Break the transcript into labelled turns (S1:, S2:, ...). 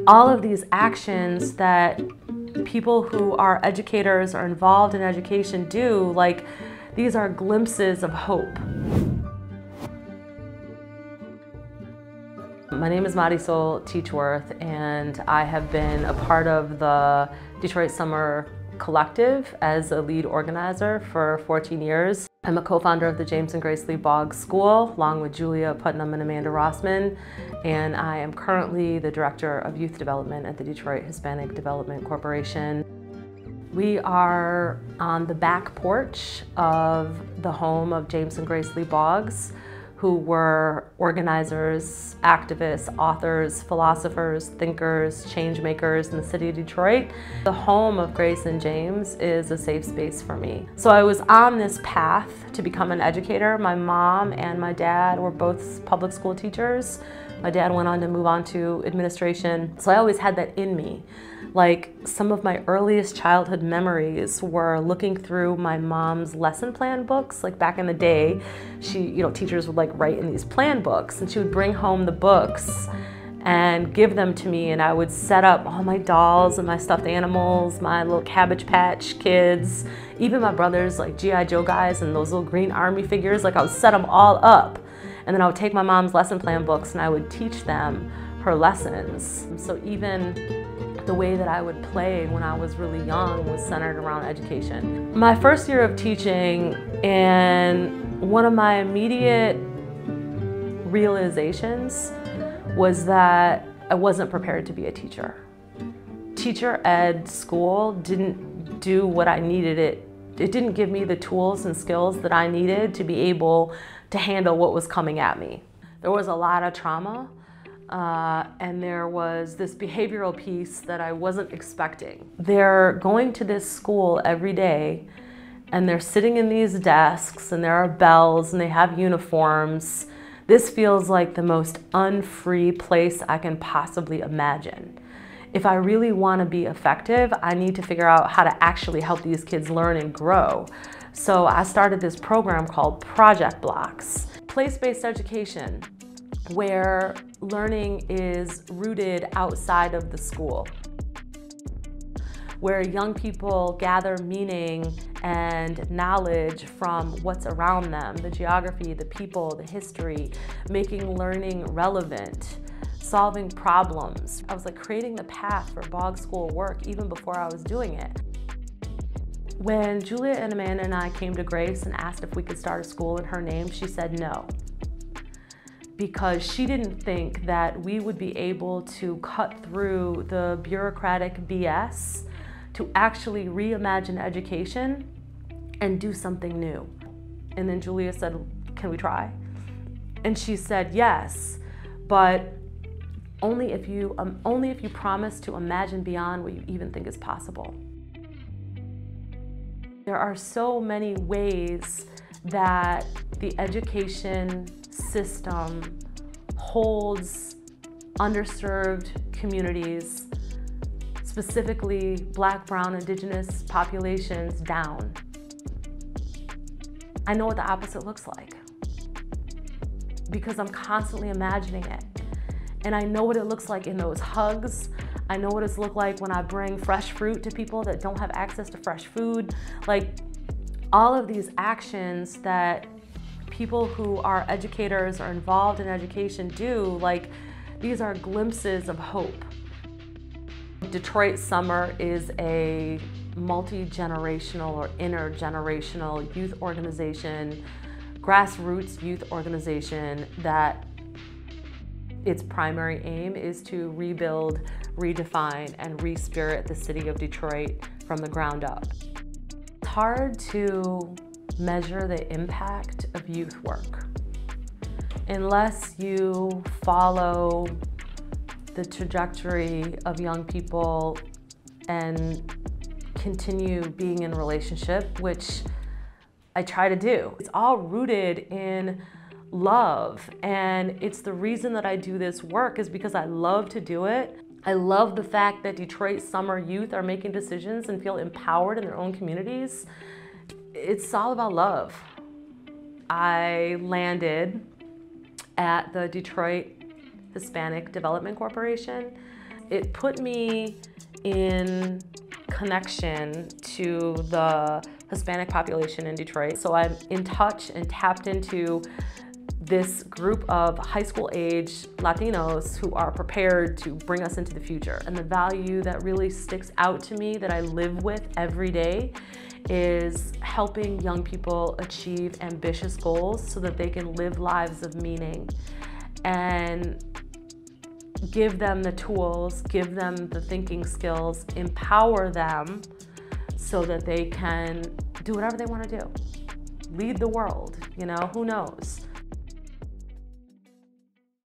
S1: All of these actions that people who are educators or involved in education do, like, these are glimpses of hope. My name is Marisol Teachworth, and I have been a part of the Detroit Summer Collective as a lead organizer for 14 years. I'm a co-founder of the James and Grace Lee Boggs School, along with Julia Putnam and Amanda Rossman, and I am currently the Director of Youth Development at the Detroit Hispanic Development Corporation. We are on the back porch of the home of James and Grace Lee Boggs, who were organizers, activists, authors, philosophers, thinkers, change makers in the city of Detroit. The home of Grace and James is a safe space for me. So I was on this path to become an educator. My mom and my dad were both public school teachers. My dad went on to move on to administration. So I always had that in me. Like, some of my earliest childhood memories were looking through my mom's lesson plan books. Like, back in the day, teachers would like write in these plan books, and she would bring home the books and give them to me, and I would set up all my dolls and my stuffed animals, my little Cabbage Patch Kids, even my brother's like G.I. Joe guys and those little green army figures. Like, I would set them all up, and then I would take my mom's lesson plan books and I would teach them her lessons. So even the way that I would play when I was really young was centered around education. My first year of teaching, and one of my immediate realizations was that I wasn't prepared to be a teacher. Teacher ed school didn't do what I needed it. It didn't give me the tools and skills that I needed to be able to handle what was coming at me. There was a lot of trauma. And there was this behavioral piece that I wasn't expecting. They're going to this school every day, and they're sitting in these desks, and there are bells, and they have uniforms. This feels like the most unfree place I can possibly imagine. If I really want to be effective, I need to figure out how to actually help these kids learn and grow. So I started this program called Project Blocks, place-based education, where learning is rooted outside of the school, where young people gather meaning and knowledge from what's around them, the geography, the people, the history, making learning relevant, solving problems. I was like creating the path for Boggs School work even before I was doing it. When Julia and Amanda and I came to Grace and asked if we could start a school in her name, she said no, because she didn't think that we would be able to cut through the bureaucratic BS to actually reimagine education and do something new. And then Julia said, "Can we try?" And she said, "Yes, but only if you promise to imagine beyond what you even think is possible." There are so many ways that the education system holds underserved communities, specifically Black, Brown, Indigenous populations, down. I know what the opposite looks like because I'm constantly imagining it. And I know what it looks like in those hugs. I know what it's looked like when I bring fresh fruit to people that don't have access to fresh food. Like, all of these actions that people who are educators or involved in education do, like, these are glimpses of hope. Detroit Summer is a multi-generational or intergenerational youth organization, grassroots youth organization that its primary aim is to rebuild, redefine, and re-spirit the city of Detroit from the ground up. It's hard to measure the impact of youth work unless you follow the trajectory of young people and continue being in relationship, which I try to do. It's all rooted in love, and it's the reason that I do this work is because I love to do it. I love the fact that Detroit summer youth are making decisions and feel empowered in their own communities. It's all about love. I landed at the Detroit Hispanic Development Corporation, it put me in connection to the Hispanic population in Detroit. So I'm in touch and tapped into this group of high school age Latinos who are prepared to bring us into the future. And the value that really sticks out to me that I live with every day is helping young people achieve ambitious goals so that they can live lives of meaning, and give them the tools, give them the thinking skills, empower them so that they can do whatever they want to do. Lead the world, you know, who knows?